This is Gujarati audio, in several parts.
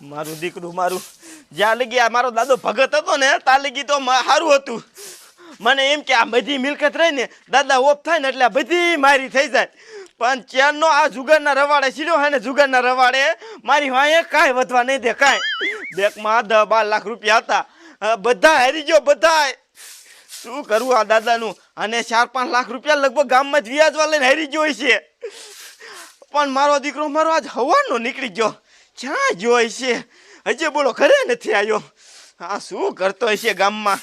મારું દીકરું મારું જ્યાં લગી આ મારો દાદો ભગત હતો ને ત્યાં લગી તો સારું હતું. મને એમ કે આ બધી મિલકત રહી ને દાદા ઓફ થાય ને એટલે આ બધી મારી થઈ જાય. પણ ચેનનો આ જુગારના રવાડે સીડ્યો હે ને જુગારના રવાડે મારી વાંહે કાંઈ વધવા નહીં દે કાંઈ. બેંકમાં 10-12 લાખ રૂપિયા હતા, બધા હારી ગયો બધા. શું કરવું આ દાદાનું? અને 4-5 લાખ રૂપિયા લગભગ ગામમાં જ વ્યાજવા લઈને હારી ગયો છે. પણ મારો દીકરો મારો આજ હવાનો નીકળી ગયો. ક્યાં ગયો છે? હજી બોલો ઘરે નથી આવ્યો. આ શું કરતો હશે ગામમાં?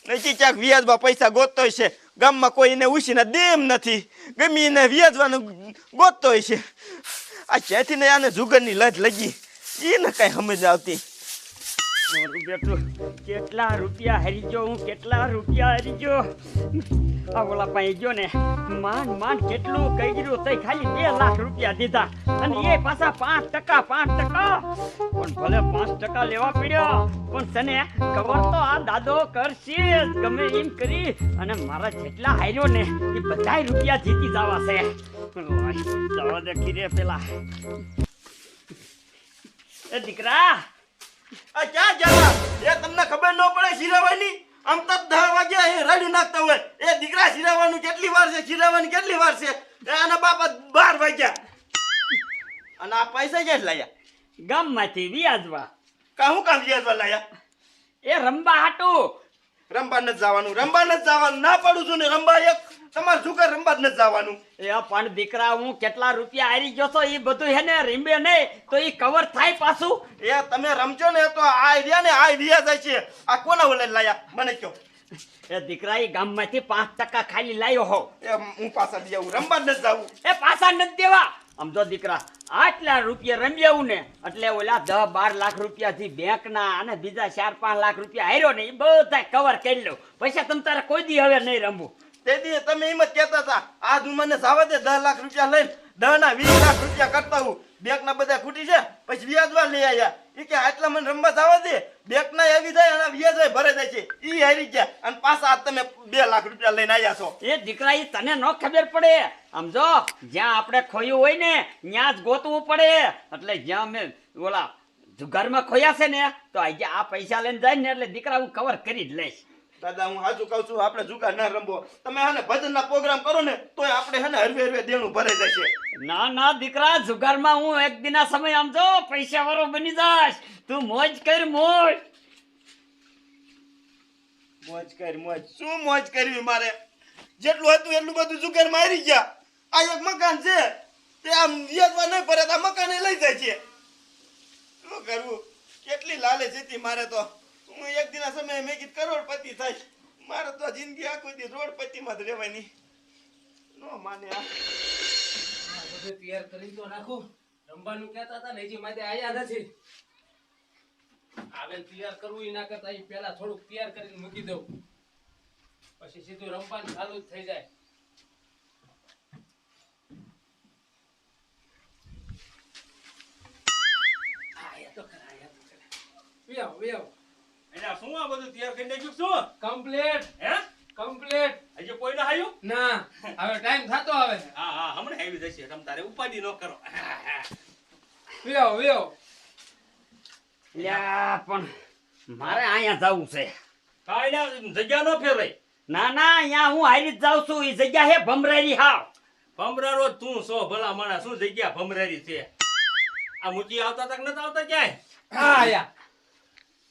નથી ક્યાંક વ્યાજમાં પૈસા ગોતતો હશે. ગામમાં કોઈ એને ઉછીને દેમ નથી, ગમી એને વ્યાજવાનું ગોતતો હશે. આ ક્યાંથી ને આને જુગરની લત લગી એને કઈ સમજ આવતી. કેટલા રૂપિયા હારી ગયો હું, કેટલા રૂપિયા હારી ગયો. આ ઓલા પાસે ગયો ને માંડ કેટલું કહી ગયું તો ખાલી 2 લાખ રૂપિયા દીધા અને એ પાછા 5% પણ ભલે 5% લેવા પડ્યો પણ તને ખબર તો આ દાદો કરશે ગમે એમ કરી અને મારા જેટલા હાર્યો ને એ બધા રૂપિયા જીતી જવા છે. જવા દે ખીરે પેલા. એ દીકરા આ ક્યાં જતા? એ તમને ખબર ન પડે શિરાવાની? આમ તો 10 વાગ્યા એ રાડ્યું નાખતા હોય. એ દીકરા શિરાવાનું કેટલી વાર છે? શિરાવાની કેટલી વાર છે? આના બાપા 12 વાગ્યા. અને આ પૈસા ક્યાં લાયા? ગામમાંથી વ્યાજવા. હું કામ વ્યાજવા લાયા? એ રંબા હાટું. રંબા નથી જવાનું, રંબા નથી જવાનું. ના પાડું છું ને રંબા. એક તમારે જુગાર રંબા જ નથી જવાનું. એ પણ દીકરા હું કેટલા રૂપિયા હારી ગયો છો એ બધું હે ને રીંબે નહીં તો એ કવર થાય પાછું. એ તમે રમજો ને તો આ રહ્યા ને આ વ્યાજ છે. આ કોના ઓલે લાયા મને કહો. એ દીકરા એ ગામમાંથી 5% ખાલી લાયો હો. એ હું પાછા દઈ આવું, રંબા જ નથી જવું. એ પાછા નથી દેવા. સમજો દીકરા આટલા રૂપિયા રમ્યાવું ને એટલે ઓલા 10-12 લાખ રૂપિયા થી બેંકના અને બીજા 4-5 લાખ રૂપિયા હાર્યો ને એ બધા કવર કરી લો. પૈસા તમ તારે કોઈ દી હવે નહીં રમવું. તેથી તમે એમ જ કહેતા હતા આજ હું મને જવા દે 10 લાખ રૂપિયા લઈને 10 ના 20 લાખ રૂપિયા કરતા હું. બેંક ના બધા ખૂટી છે પછી વ્યાજવા લઈ આવ્યા. એ કે આટલા મને રમવા જવા દે. બેંક ના આવી જાય અને વ્યાજ ભરે જાય છે. એ હારી ગયા અને પાછા આજ તમે 2 લાખ રૂપિયા લઈને આવ્યા છો. એ દીકરા એ તને ન ખબર પડે. સમજો જ્યાં આપણે ખોયું હોય ને ત્યાં જ ગોતવું પડે. એટલે જ્યાં મેં ઓલા જુગારમાં ખોયા છે ને તો આજે આ પૈસા લઈને જાય ને એટલે દીકરા હું કવર કરી જ લઈશ. દાદા હું સાચું કહું છું, આપણે જુગાર ના રમવો. તમે હાને ભજનના પ્રોગ્રામ કરો ને તોય આપણે હાને હરવે દેણું ભરાઈ જશે. ના દીકરા જુગારમાં હું એક દિના સમય સમજો પૈસા વાળો બની જાશ. તું મોજ કર મોજ. મોજ કર મોજ. શું મોજ કરવી મારે? જેટલું હતું એટલું બધું જુગાર મારી ગયા. આ એક મકાન છે તે આમ વ્યાજવા નહીં ભરે આ મકાન લઈ જાય છે. શું કરવું? કેટલી લાલચ હતી મારે તો. હું એક દિના સમયે મેં કીધું કરોડપતિ થાય. મારે તો જિંદગી આખી દી રોડપતિમાં જ રહેવાની. નો માને આ બધું તૈયાર કરી તો નાખું. રમવાનું કહેતા હતા ને હજી માથે આયા નથી. આવે તૈયાર કરવું ઈ ના કરતા ઈ પહેલા થોડુંક તૈયાર કરીને મૂકી દઉં. પછી સીધું રમવાનું ચાલુ જ થઈ જાય. આયા તો ખરા, આયા તો ખરા. વ્યાવ એટલે શું આ બધું તૈયાર કરી નાખ્યું? શું કમ્પ્લીટ હે? કમ્પ્લીટ. હજી કોઈ ના આવ્યું? ના હવે ટાઈમ થતો આવે. હા હમણાં આવી જશે. તમ તારે ઉપાધિ ન કરો. વ્યાવ લ્યા પણ મારે અહીંયા જવું છે. કાઈ ના જગ્યા ન ફેરવાય. ના અહીંયા હું હારી જ જાઉં છું. એ જગ્યા હે ભમરારી હાવ. ભમરારો તું સો ભલા માણસ. શું જગ્યા ભમરારી છે? આ મૂકી આવતા તક નતા આવતા ક્યાંય? હા આયા.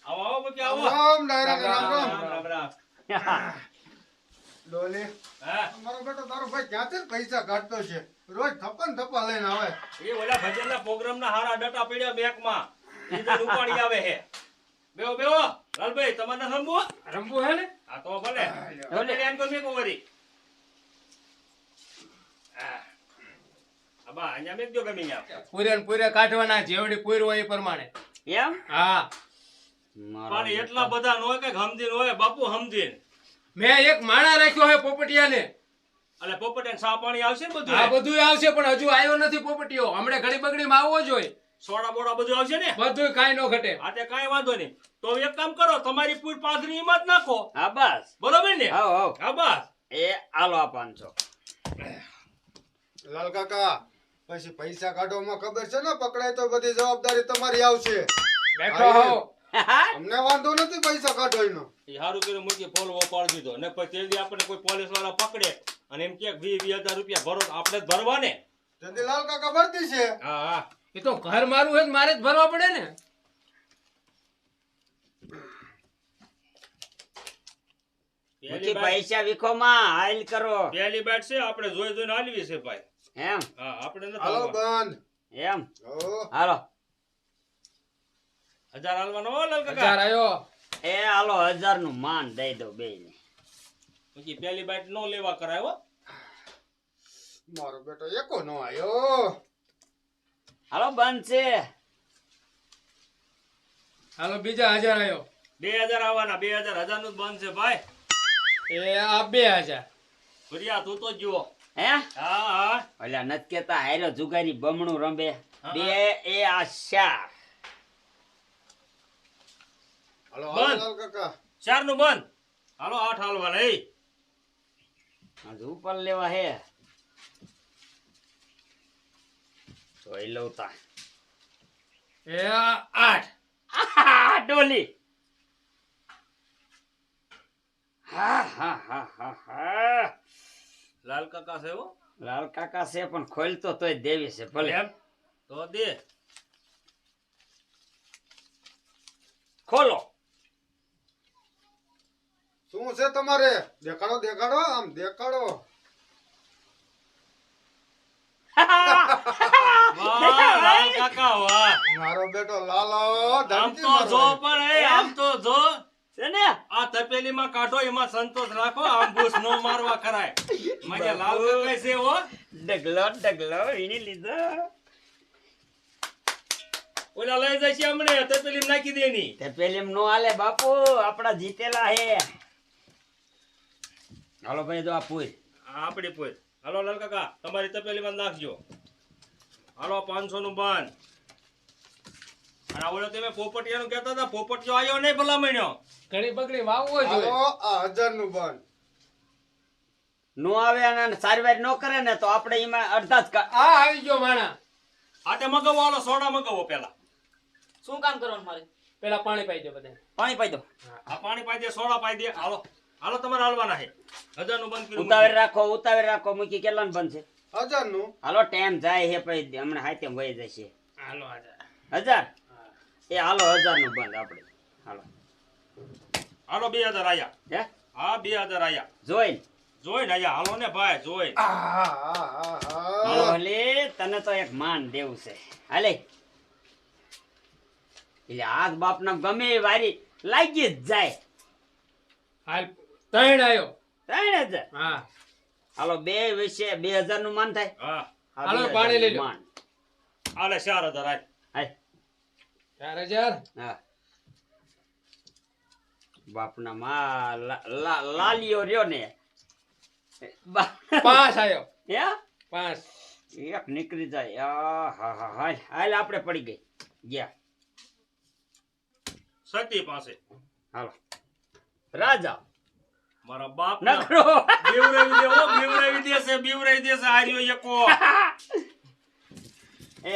આવો મૂકી આવો. રામ રામ રામ રામ. ડોલી હા મારો બેટો તારો ભાઈ ક્યાંથી પૈસા કાઢતો છે? રોજ થપ્પા લઈને આવે. એ ઓલા ભજનના પ્રોગ્રામના હારા ડટા પડ્યા બેંકમાં. ઈધર ઉપાડી આવે હે. બેહો લાલભાઈ તમારે રમવું? રમવું હે ને? હા તો ભલે. ભલે એમ તો મેં કોવરી. અબા અહીંયા મેં જો ગમી ન્યા. પૂરે કાઢવાના જેવડી પૂર હોય એ પ્રમાણે. એમ હા પણ એટલા બધા નો હોય કે સમજીને હોય બાપુ સમજીને. મેં એક માણા રાખ્યો હે પોપટિયાને. એટલે પોપટે સા પાણી આવશે ને બધું? આ બધું આવશે પણ હજુ આવ્યો નથી પોપટિયો. હમણે ઘડી બગડીમાં આવવો જોઈએ. સોડા બોડા બધું આવશે ને? બધું કાઈ નો ઘટે. આ તે કાંઈ વાંધો નહીં. તો એક કામ કરો તમારી પૂર 5 ની હિંમત નાખો. હા બસ. બરોબર ને? હાવ હા બસ. એ આલો આ 500. લાલ કાકા પછી પૈસા કાઢવામાં ખબર છે ને પકડાય તો બધી જવાબદારી તમારી આવશે. બેઠો હો અમને વાંધો નથી પૈસા કાઢો એનો. એ સારું કર્યું મૂકી ફોલવો પાડી દીધો ને પછી તે દી આપણે કોઈ પોલીસ વાળા પકડે અને એમ કે 20,000 રૂપિયા ભરો તો આપણે જ ભરવા ને. જલ્દી લાલ કાકા ભરતી છે. હા હા એ તો ઘર મારું હોય તો મારે જ ભરવા પડે ને. મૂકી પૈસા વિખોમાં હાલ કરો પહેલી બેટ છે આપણે જોઈ જોઈને હાલવી છે ભાઈ. એમ હા આપણે નથી હાલો હાલવા. બંધ. એમ હો. હાલો 1000 હાલવાનો હો લાલ 1000 કાકા. આયો. એ હાલો 1000 નું માન દઈ દો બે ને પછી પહેલી બેટ નો લેવા કરાય હો. મારો બેટો એકો નો આયો. હાલો બંધ છે હાલો બીજા 1000 આયો. 2000 આવવાના 2000 નું જ બંધ છે ભાઈ. એ આ 2000. ભરિયા તું તો જુઓ. હે હા હા ઓલા નથી કેતા હારો જુગારી બમણું રંબે હા. બે એ આ 4 હાલો બંધ. લાલ કાકા. 4 નું બંધ. હાલો 8 હાલવાના એ. હજુ ઉપર લેવા હે જોઈ લઉં તા એ આ 8. આહા, ડોલી હા હા હા હા હા લાલ કાકા છે હો. લાલ કાકા છે પણ ખોલતો તોય દેવી છે ભલે એમ તો દે. ખોલો શું છે તમારે? દેખાડો દેખાડો આમ દેખાડો. વાહ લાલ કાકા વાહ. મારો બેટો લાલો આમ ધમકી તો જો મારો. પણ એ આમ તો જો છે ને આ તપેલીમાં કાઢો એમાં સંતોષ રાખો આમ ભૂસ નો મારવા કરાય. મને લાલ કાકા છે હો. ડગલો એની લીધો ઓલા લઈ જાય છે હમણે તપેલીમાં નાખી દેની. તે પેલી નો હાલે બાપુ આપડા જીતેલા હે હાલો ભાઈ જો આ પૂર આ આપડી પોઈ. હાલો લાલ કાકા તમારી તપેલીમાં નાખજો. હાલો 500 નું બંધ. અને ઓલો તમે પોપટિયાનું કહેતા હતા પોપટિયો આવ્યો નહીં ભલામણ્યો. ઘડી બગડી વાવવો જોઈએ. હાલો આ 1000 નું બંધ. નો આવે અને સારી વાર નો કરે ને તો આપણે એમાં અડધા જ આ આવી ગયો માણા. આ તે મગાવો હાલો સોડા મગાવો પેલા. શું કામ કરવાનું મારે પેલા પાણી પાઈ દો બધા. પાણી પાઈ દો આ પાણી પાઈ દે સોડા પાઈ દે. હાલો હાલો તમારે હાલવાના છે. 1000 નું બંધ કર્યું. ઉતાવળ રાખો મૂકી કેટલાનું બંધ છે 1000 નું. હાલો ટાઈમ જાય છે પછી હમણાં હાથે વહી જશે હાલો 1000. 1000 એ હાલો 1000 નું બંધ આપણે હાલો હાલો 2000 આયા. હે હા 2000 આયા. જોઈને જોઈને આયા. હાલો ને ભાઈ જોઈને. હાલો હલે તને તો એક માન દેવું છે હાલે એટલે હાથ બાપના ગમે એ વારી લાગી જ જાય હાલ 3 આયો. 3000 હા હાલો બે વિશે 2000 નું માન થાય હા આ હાલો, 2000 પાણી લઈ નું લો. માન. હાલે 4000 આય. હાય 4000. હા બાપના માં લાલિયો રહ્યો ને 5 આયો. હે 5. એક નીકળી જાય હા હા હાલ હાલ આપણે પડી ગઈ ગયા સતી પાસે હાલો રાજા મારા બાપ નકરો બીવરાવી દે હો બીવરાવી દેશે હાર્યો એકો. એ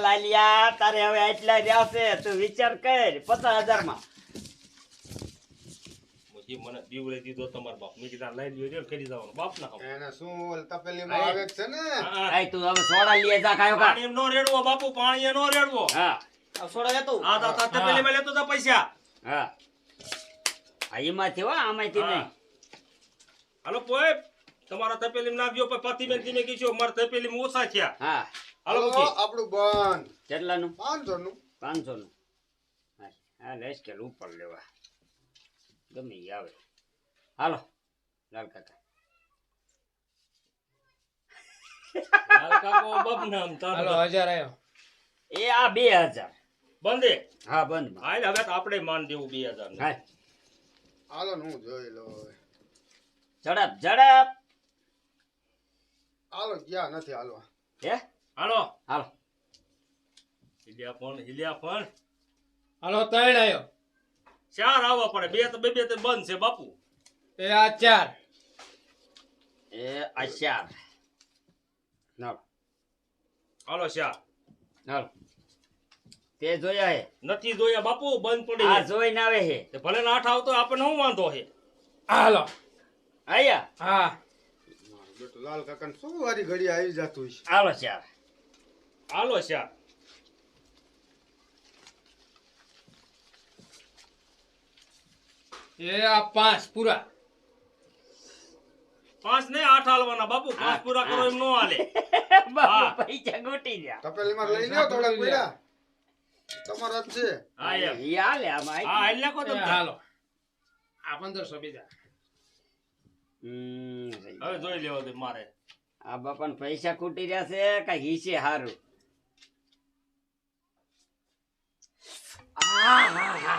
લાલિયા તારે હવે આટલા રહ્યા છે તું વિચાર કર 50,000 માં મુજી મને બીવરાવી દીધો તમાર બાપ. મેં કીધા લઈ લ્યો રે કરી જવાનો બાપ ના. એને શું તપેલીમાં આવે છે ને. આય તું હવે સોડા લઈ જા કાયો કા પાણી નો રેડવો બાપુ પાણી નો રેડવો. હા સોડા લેતો આ તા તપેલીમાં લેતો તા પૈસા. હા આ એમાંથી હો આમાંથી નહીં હાલો પોય તમારા તપેલીમાં નાખજો પણ પતિબેન તમે કીધો મારા તપેલીમાં ઓછા થયા. હા હાલો હાલો મૂકી. આપણું બંધ. કેટલાનું 500 નું. 500 નું હા લેસ કે ઉપર લેવા ગમે ઈ આવે હાલો લાલ કાકા લાલ કાકો બાપ નામ તારો. હાલો 1000 આયો. એ આ 2000 બંધે. હા બંધ હાલ હવે તો આપણે માન દેવું 2000 નું. હા હાલો ને હું જોઈ લો હવે. ઝડપ હાલો ગયા નથી હાલવા. હે હાલો હાલો હિલ્યા પણ હાલો 3 આયો. 4 આવવા પડે. બે તો બંધ છે બાપુ. એ આ 4. એ આશાર ના હાલો શા હાલ તે જોયા હે નથી જોયા બાપુ બંધ પડી આ ગયા. જોઈને આવે હે તે ભલે ના આઠ આવતો આપણને શું વાંધો છે હાલો આયા હા બેટો લાલ કાકાને શું વારી ઘડી આવી જતું છે. હાલો ચાલ હાલો શા એ આ 5 પૂરા 5 ને 8 હાલવાના બાપુ 5 પૂરા કરો એમ નો હાલે હા. બાપુ પૈસા ગોટી જા તપેલીમાં લઈ લ્યો થોડાક પડ્યા તમારા જ છે. હા એમ ઈ હાલે આમાં હા હાલ નાખો એ તમે હાલો આ 1500 બીજા હવે જોઈ લેવો દે મારે આ બાપાને પૈસા ખૂટી રહ્યા છે કઈ હિસે હારું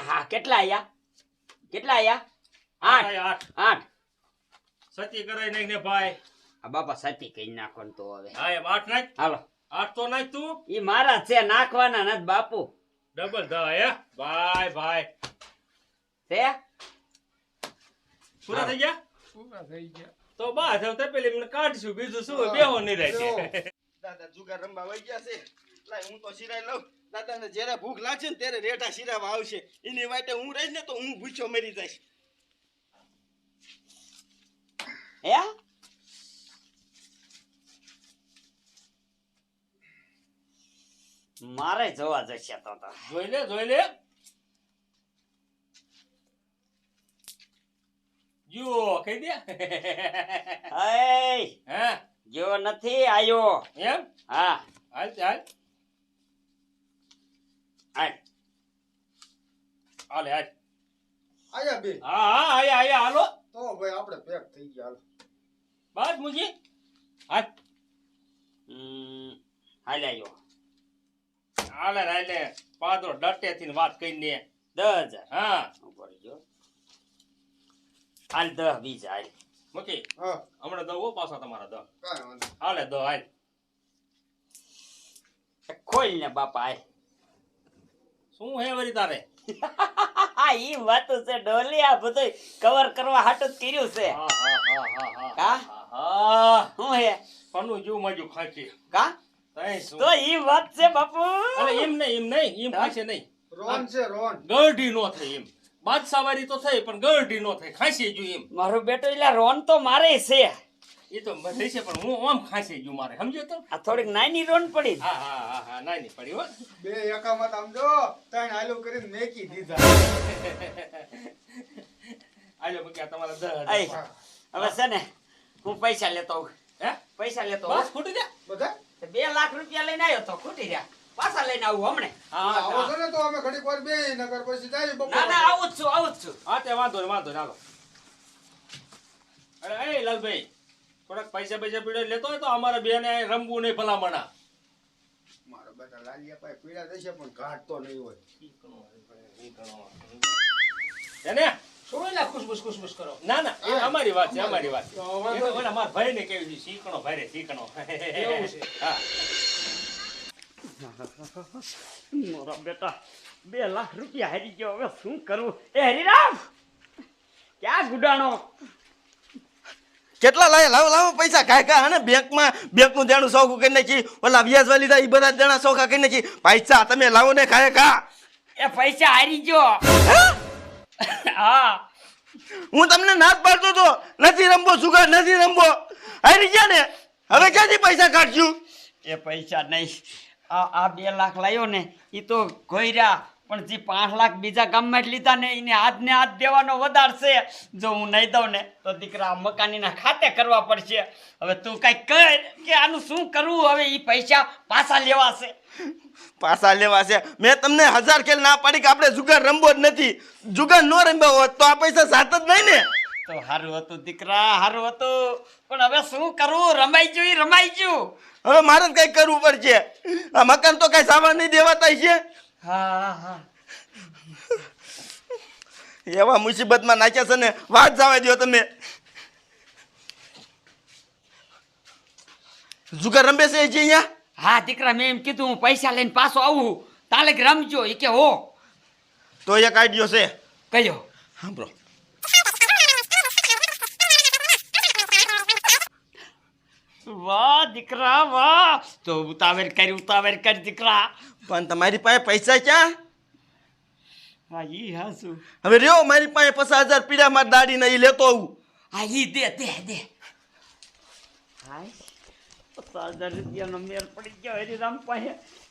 હા કેટલા આયા આઠ આઠ આઠ સતી કરાઈ નાખ ને ભાઈ આ બાપા સાચી કઈ નાખો ને તો હવે હા એમ 8 નાખ હાલો 8 તો નાખ તું ઈ મારા છે નાખવાના નથી બાપુ ડબલ ધ હે ભાઈ ભાઈ છે પૂરા થઈ ગયા પૂરા થઈ ગયા તો બસ હવે તે પેલી મને કાઢશું બીજું શું બેહો નહીં રહે દાદા જુગાર રમવા વઈ ગયા છે. લાય હું તો શિરાઈ લઉં. દાદાને જ્યારે ભૂખ લાગશે ને ત્યારે રેઠા શિરાવા આવશે. એની વાટે હું રહીશ ને તો હું ભૂખ્યો મરી જઈશ. હે મારે જોવા જશે તો જોઈ લે જો કહી દે હે હે જો નથી આયો એમ હા હાલ હાલ હાલ હાલે હાલ આયા બે હા હા આયા હાલો તો ભાઈ આપણે પેક થઈ ગયા. બસ મુજી હાલ હાલ આયો હાલે પાદરો ડટેથી ને વાત કરીને 10,000 હા ઉપર જો હાલ 10 બીજા હાલ મૂકી હા હમણાં દવો પાછા તમારા દ કાંઈ વાંધો હાલે દ હાલ ખોલ ને બાપા હાલ શું હે વરી તારે ઈ વાતો છે ડોલી આ બધું કવર કરવા હાટું જ કર્યું છે હા હા હું હે પન્નું જીવ માજુ ખાંચી કા તઈ શું તો ઈ વાત છે બાપુ અરે એમ નહીં એમ ખાશે નહીં રોન છે રોન. ગરઢી નો થઈ એમ બાદશાહવારી તો થઈ પણ ગરઢી નો થઈ ખાંસી ગયું એમ મારો બેટો એટલે રોન તો મારે છે એ તો બધે છે પણ હું આમ ખાંસી ગયું મારે સમજ્યો તો આ થોડીક નાની રોન પડી હા નાની પડી હો બે એકામાં આમ જો ત્રણ હાલો કરીને મેકી દીધા. આજો મૂક્યા તમારા 10,000 હવે છે ને હું પૈસા લેતો આવું. હે પૈસા લેતો બસ આવું. ખૂટી જા બધા 2 લાખ રૂપિયા લઈને આવ્યો તો ખૂટી રહ્યા પાછા લઈને આવું હમણે આવો છો ને તો અમે ઘડીક વાર બે નગર પછી જાય ના ના આવું જ છું હા તે વાંધો નહીં હાલો અરે એ લાલભાઈ થોડાક પૈસા પીડે લેતો હોય તો અમારા બેને રમવું નહીં ભલામણા મારો બેટા લાલિયા પાસે પીડા થશે પણ ઘાટ તો નહીં હોય. એને શું એલા ખુશબુશ કરો ના એ અમારી વાત છે અમારી વાત છે તો વાંધો એ તો ઓલા મારા ભાઈને કેવી છે શીખણો ભાઈ શીખણો એવું છે. હા મારા બેટા 2 લાખ રૂપિયા હારી ગયો હવે શું કરું એ હરિરામ ક્યાં ગુડાણો કેટલા લાવો પૈસા કાંઈ હે ને બેંકનું દેણું સોખું કરી નાખી. ઓલા વ્યાજ વાલી એ બધા દેણા સોખા કરી નાખી. પૈસા તમે લાવો ને કા એ પૈસા હારી ગયો હા હું તમને ના જ પાડતો તો નથી રમવો સુગર નથી રમવો. હારી ગયા ને હવે ક્યાંથી પૈસા કાઢશું? એ પૈસા નહીં આ 2 લાખ લાવ્યો ને એ તો ગોયરા પણ જે 5 લાખ બીજા ગામમાં જ લીધા ને એને હાથને હાથ દેવાનો વધાર છે જો હું નહીં દઉં ને તો દીકરા મકાનીના ખાતે કરવા પડશે હવે તું કઈ કર કે આનું શું કરવું હવે એ પૈસા પાછા લેવા છે પાછા લેવા છે. મેં તમને 1000 ખેલ ના પાડી કે આપણે જુગાર રમવો જ નથી. જુગાર ન રમ્યો હોત તો આ પૈસા સાત જ નહીં ને. તો સારું હતું દીકરા સારું હતું પણ હવે શું કરવું રમાઈ ગયું હવે મારે જ કઈ કરવું પડશે. આ મકાન તો કઈ સામાન નહીં દેવાતા છે. હા એવા મુસીબતમાં નાખ્યા છે ને વાત જવા દો તમે. જુગાર રમે છે જે અહીંયા હા દીકરા મેં એમ કીધું હું પૈસા લઈને પાછો આવું તાલે રમજો એ કે હો તો એક આઈડિયો છે. કયો વાહ દીકરા વાહ તો ઉતાવળ કર દીકરા પણ તમારી પાસે પૈસા ક્યાં? હા ઈ હાસુ હવે રહ્યો મારી પાસે 50,000 પીડા માં દાડી ને ઈ લેતો આવું. હા ઈ દે હાય 50,000 રૂપિયાનો મેળ પડી ગયો હરિરામ પાસે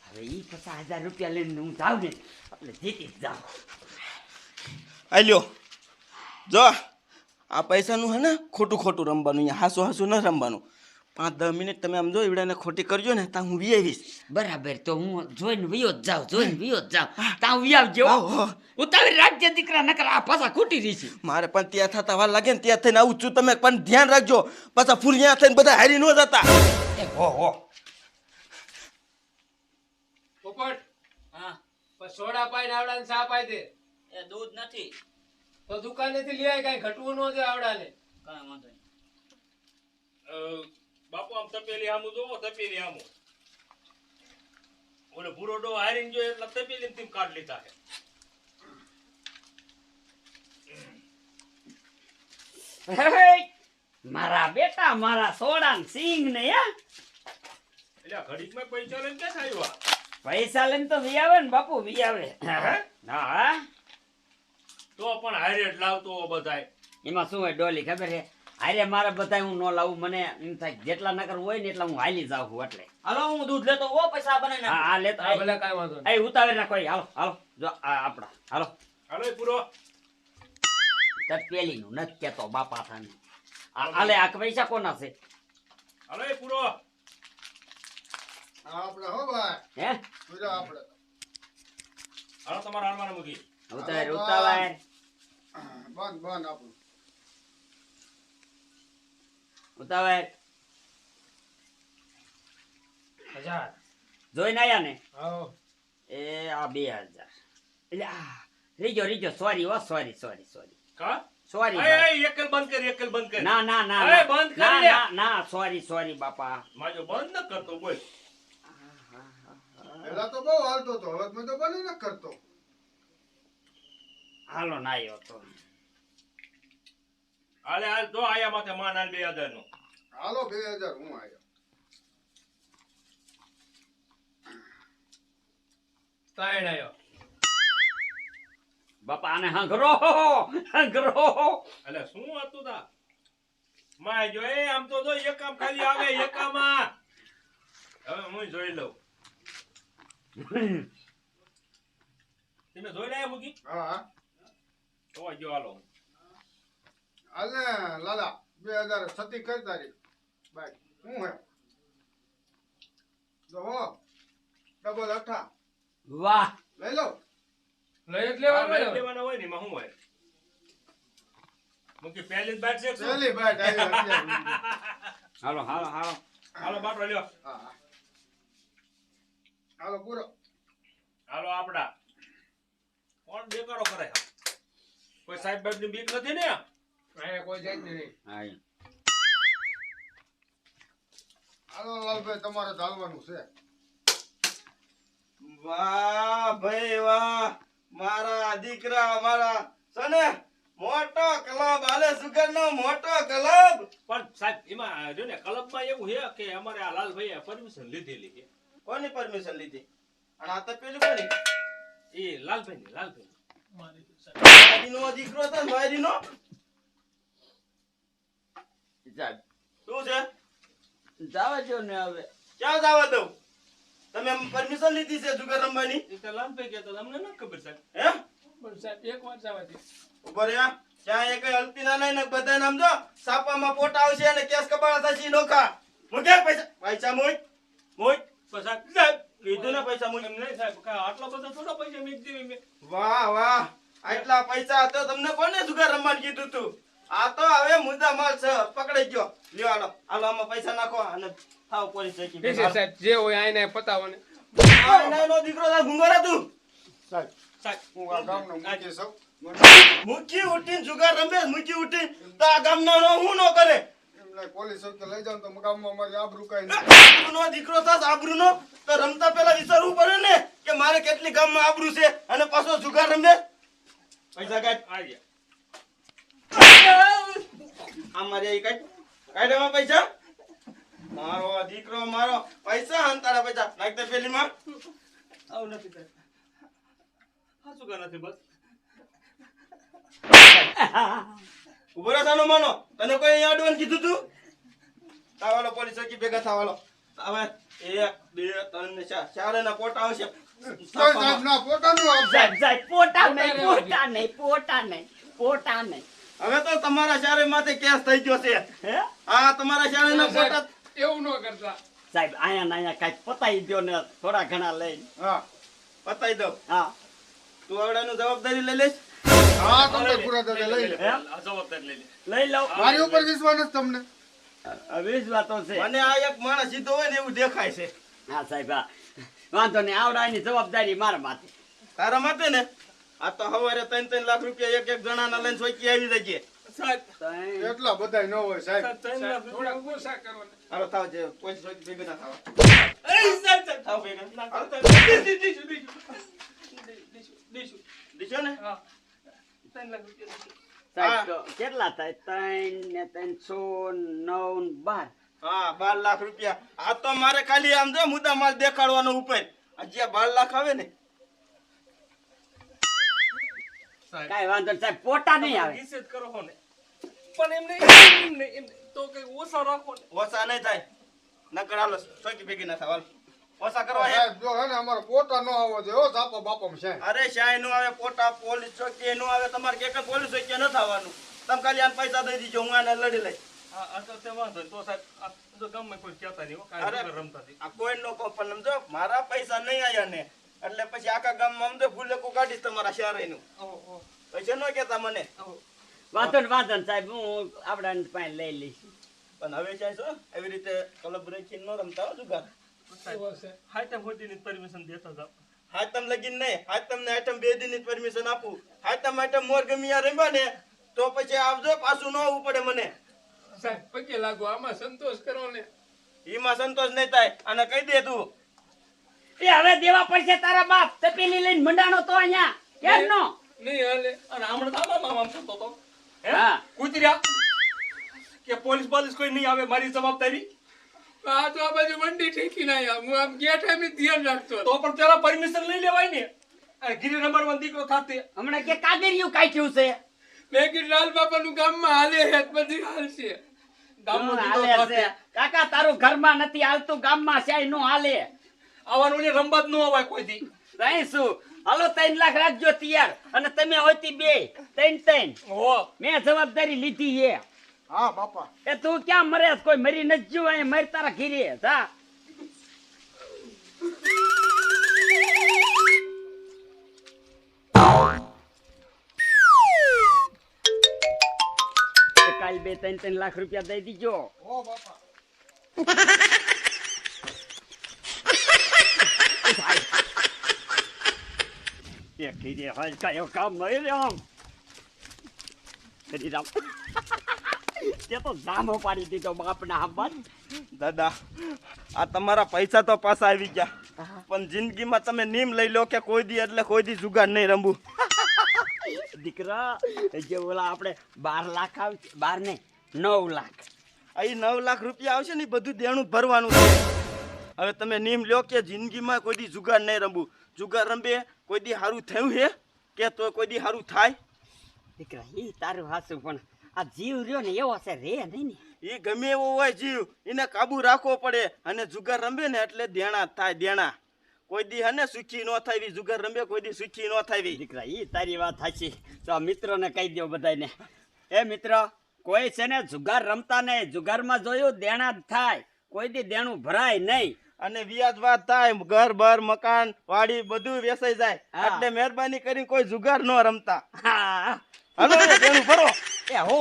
હવે ઈ 50,000 રૂપિયા લઈને હું જાઉં ને એટલે જીતી જ જાઉં આલ્યો જો આ પૈસાનું હે ને ખોટું રમવાનું, અહીંયા હાસું ન રમવાનું. 5-10 મિનિટ તમે આમ જો એવડાને ખોટી કરજો ને ત્યાં હું વી આવીશ. બરાબર તો હું જોઈને વિયો જ જાઉં તાં વી આવજો ઉતાવળ રાખજે દીકરા નકર આ પાછા ખૂટી રહી છે મારે પણ ત્યાં થતા વાર લાગે ને ત્યાં થઈને આવું છું. તમે પણ ધ્યાન રાખજો પાછા ફૂલ ત્યાં થઈને બધા હારી ન જતા. એ હો પોપટ હા પણ સોડા પાઈને આવડાને ચા પાઈ દે. એ દૂધ નથી તો દુકાનેથી લઈ આય, કાંઈ ઘટવું ન દે આવડાને. કાંઈ વાંધો નહીં બાપુ આમ તપેલી આમું જોવો, તપેલી આમું ઓલે ભૂરો ડો હારીને જો એટલે તપેલી તીમ કાઢ લીધા છે. મારા બેટા મારા સોડા ને સિંગ ને એટલે આ ઘડીકમાં પૈસા લઈને ક્યાં આવ્યા? પૈસા લઈને તો વી આવે ને બાપુ વી આવે હા તો પણ હારે જ લાવતો બધાય. એમાં શું હોય ડોલી ખબર છે હારે મારે બધા હું ન લાવું મને એમ થાય જેટલા નકર હોય ને એટલા હું હાલી જાઉં છું એટલે હાલો હું દૂધ લેતો હો પૈસા બનાવીને હા હા લેતો હા, ભલે કાંઈ વાંધો નહીં. એ ઉતાવળ રાખો એ, હાલો જો આ આપડા હાલો હાલો એ પૂરો. તપેલી નું નથી કેતો બાપા થાને આલે આ પૈસા કોના છે હાલો એ પૂરો. આપણે હો ભાઈ હે પૂજા આપણે હાલો તમારા હાલવાના મૂકી. ઉતાવળ બંધ આપણું. ઉતાવળ 1000. જોઈને આયા ને આવો. એ આ 2000 એટલે આ રીજો સોરી કા? સોરી એ એકલ બંધ કર, એકલ બંધ કર. ના અરે, બંધ કર લે. ના સોરી બાપા માજો બંધ ન કરતો બોલ. પેલા તો બહુ હાલતો હતો, હવે મેં તો બની ન કરતો. હાલો નાયો તો હાલે હાલ તો આયા માથે માન હાલ 2000 નું. હાલો 2000 હું આવ્યો. તાયણ આયો. બાપા આને હંગરો એટલે શું હતું તા? માય જો એ આમ તો જો એક કામ ખાલી આવે એકામાં. હવે હું જોઈ લઉં. તમે જોઈ રહ્યા મૂકી? હા તો જો હાલો. હાલે લાલા 2000 છતી કરી તારી બાય હું હે જો હો ડબલ 8 વાહ લઈ લો. લઈ જ હા, લેવાનું લઈ હોય. લેવાના હોય ને એમાં શું હોય? મૂકી પહેલી જ બાટ છે કે શું? પહેલી બાય ડાયરી હાલો હાલો બાટલો લ્યો. હા હાલો પૂરો. હાલો આપડા કોણ બેકારો કરે છે? કોઈ સાહેબ બાબની બીક નથી ને? અહીંયા કોઈ જાય જ નહીં. હા હાલો લાલભાઈ તમારે ચાલવાનું છે. વાહ ભાઈ વાહ, મારા દીકરા મારા સને મોટો ક્લબ હાલે, સુગર નો મોટો ક્લબ. પણ સાહેબ એમાં જો ને ક્લબમાં એવું છે કે અમારે આ લાલભાઈએ પરમિશન લીધેલી છે. કોની પરમિશન લીધી? અને આ તો પેલું કોની? એ લાલભાઈ મારીનો દીકરો હતો ને, મારીનો. શું છે? જાવા જો ને હવે ક્યાં જવા દઉં? તમે પરમિશન લીધી છે જુગાર રમવાની? એ તો લાલભાઈ કહેતા અમને ન ખબર સાહેબ. હે પણ સાહેબ એક વાર જવા દે. ઉભો રહ્યા. ક્યાં એક અલ્પીના નહીં ને બધા નામ જો છાપામાં પોટ આવશે અને કેસ કબાડા થશે નોખા. મૂકે પૈસા મોય પણ સાહેબ લીધું ને પૈસા મોય. એમ નહીં સાહેબ કાંઈ આટલા બધા થોડા પૈસા મેં દીધી મેં. વાહ આટલા પૈસા તો તમને કોને જુગાર રમવાનું કીધું તું? આ તો હવે મુદ્દા માલ છે, પકડાઈ ગયો. લ્યો હાલો આમાં પૈસા નાખો અને થાવ પોલીસ ચોકી એ છે સાહેબ જે હોય આઈને પતાવો ને. નો દીકરો તાર ગુંગોરા તું. સાહેબ સાહેબ હું આ ગામનો મૂકી સૌ મૂકી ઉઠીને જુગાર રમે, મૂકી ઉઠીને તો આ ગામનો હું ન કરે. એમને પોલીસ ચોકી લઈ જાવ તો ગામમાં અમારી આબરૂ કાંઈ નહીં. આબરૂનો દીકરો થાસ, આબરૂનો તો રમતા પહેલા વિચારવું પડે ને કે મારે કેટલી ગામમાં આબરૂ છે અને પાછો જુગાર રમે. પૈસા કાઢ. આવી અમારે અહીં કાઢ એમાં પૈસા. મારો દીકરો મારો પૈસા હંતાડા પૈસા નાખ દે પેલીમાં. આવું નથી સાહેબ. સાચું કે નથી બસ. ઉભો રહો સાનો માનો. તને કોઈ અહીંયા અડવાનું કીધું તું? તાવાલો પોલીસ ચોકી ભેગા થાવાલો. હવે 1 2 3 ને 4 ચારેના પોટા આવશે. સાહેબ ના પોતાનું આપજો. સાહેબ પોટા નહીં પોટા નહીં પોટા નહીં પોટા નહીં. હવે તો તમારા ચારે માથે કેસ થઈ ગયો છે. હે હા તમારા ચારેના પોટા એવું ન કરતા. સાહેબ આયા ને આયા કાંઈક પતાઈ દ્યો ને થોડા ઘણા લઈને. હા પતાઈ દો. હા તું આવડાનું જવાબદારી લઈ લઈશ. હા તમને પૂરા દાદા લઈ લે. એમ? આ જવાબદારી લઈ લે. લઈ લઉં. મારી ઉપર વિશ્વાસ નથી તમને. વીસ વાતો છે. મને આ એક માણસ સીધો હોય ને એવું દેખાય છે. હા સાહેબ હા વાંધો નહીં આવડાની જવાબદારી મારા માથે. તારા માટે ને આ તો હવારે 3 લાખ રૂપિયા એક જણાના લઈને ચોકી આવી જઈએ. સાહેબ તઈ. એટલા બધા ન હોય સાહેબ. સાહેબ, થોડા ઓછા કરો ને. હાલો થાવ જે કોઈ ચોકી ભેગા ના થાવ. થાવ ભેગા. હાલો થાવ. દીશો ને હા. 3 લાખ રૂપિયા દીધું. સાહેબ તો કેટલા થાય 3 ને 3 6 9 ને 12. હા 12 લાખ રૂપિયા. આ તો મારે ખાલી આમ જો મુદ્દા માલ દેખાડવાનો ઉપર. આ જે 12 લાખ આવે ને સાહેબ કાંઈ વાંધો નહીં સાહેબ પોટા નહીં આવે. રિસેટ કરો હો ને. પણ એમને તો કઈ ઓછા રાખો ને. ઓછા નહીં થાય. નકર હાલો ચોકી ભેગી ના થાવ. હાલો. ઓછા કરવા હે. સાહેબ જો હે ને અમારો પોતા ન આવવો જોઈએ હો સાપા બાપામાં છે. અરે શાય નું આવે પોટા પોલીસ ચોકી નું આવે. તમારે કે પોલીસ ચોકી ન થવાનું. તમે ખાલી આને પૈસા દઈ દીજો હું આને લડી લઈશ. આ તો તે વાંધો નહીં. તો સાહેબ આ જો ગામમાં કોઈ કહેતા નહીં હો. કાંઈ અરે. વગર રમતા નહીં. આ કોઈ નો પણ સમજો મારા પૈસા નહીં આયા ને એટલે પછી આખા ગામમાં સમજો ફૂલેકો કાઢીશ તમારા શહેર નું. ઓહો પૈસા નો કેતા મને. ઓહો. વાંધો નહીં સાહેબ હું આપણા પાસે લઈ લઈશ. પણ હવે ચાય છો એવી રીતે ક્લબ રાખીને ન રમતા હો જુગાર. ઓહો સાહેબ. હાથે મોદીની પરમિશન દેતા જાવ. હાતમ લગીન નહીં હાતમ ને આઈટમ 2 દિન ની પરમિશન આપું. હાતમ આઈટમ મોર ગમિયા રમ્યા ને તો પછી આવજો પાછું ન આવવું પડે મને. સાહેબ પગે લાગો આમાં સંતોષ કરો ને. એમાં સંતોષ નહીં થાય અને કહી દે તું. એ હવે દેવા પડશે તારા બાપ તપેલી લઈને મંડાણો તો અહીંયા કેમ નો? નહીં હાલે. અને હમણાં તો આમ થતો હતો. હે? હા. કૂતર્યા કે પોલીસ પોલીસ કોઈ નહીં આવે મારી જવાબદારી. આ તો આ બાજુ મંડી ઠેકી ના આવ્યા. હું આમ ગયા ટાઈમે ધ્યાન રાખતો હતો. તો પણ પેલા પરમિશન લઈ લેવાય ને. અને ગીરી નંબરમાં દીકરો થાતે. હમણાં કે કાગળિયું કાઢ્યું છે. મેં કીધું લાલ બાપાનું ગામમાં હાલે હે તો બધી હાલશે. ગામનો હાલે દીકરો છે. થાતે. કાકા તારું ઘરમાં નથી હાલતું ગામમાં છે નો હાલે. આવવાનું ને રમવા જ ન અવાય કોઈથી. તઈ શું હાલો 3 લાખ રાખજો તૈયાર અને તમે હોતી 2 3 હો મેં જવાબદારી લીધી છે. હા બાપા. એ તું ક્યાં મરે છે? કોઈ મરી નથી જ્યું અહીંયા મરી તારા ઘીરે જા. કાલ 2-3 લાખ રૂપિયા દઈ દીજો. ઓ બાપા. એ ઘીરે હોય કાયો કામ નહીં રે આમ કરી રામ. તે તો જામો પાડી દીધો બાપના હાથમાં. દાદા આ તમારા પૈસા તો પાછા આવી ગયા પણ જિંદગીમાં તમે નીમ લઈ લો કે કોઈ દી એટલે કોઈ દી જુગાર નહીં રમવું. દીકરા જે ઓલા આપણે 12 લાખ આવશે 12 નહીં 9 લાખ. અહીં 9 લાખ રૂપિયા આવશે ને ઈ બધું દેણું ભરવાનું છે. હવે તમે નીમ લ્યો કે જિંદગીમાં કોઈ દી જુગાર નહીં રમવું. જુગાર રંબે કોઈ દી સારું થયું હે કે તો કોઈ દી સારું થાય. દીકરા એ તારું હાસું પણ આ જીવ રહ્યો ને એવો છે રે નહીં ને. એ ગમે એવો હોય જીવ એને કાબુ રાખવો પડે અને જુગાર રમે ને એટલે દેણા થાય દેણા. કોઈ દી હને સુખી નો થાય જુગાર રમે કોઈ દી સુખી નો થાય. દીકરા એ તારી વાત સાચી. તો આ મિત્રોને કહી દો બધાને એ મિત્ર કોઈ છે ને જુગાર રમતા નહીં. જુગારમાં જોયું દેણા જ થાય કોઈ દી દેણું ભરાય નહીં. અને વ્યાજ વાત થાય ઘર બર મકાન વાડી બધું વેચાઈ જાય. હા. એટલે મહેરબાની કરીને કોઈ જુગાર ન રમતા. હા હાલો એ દેણું ભરો. એ હો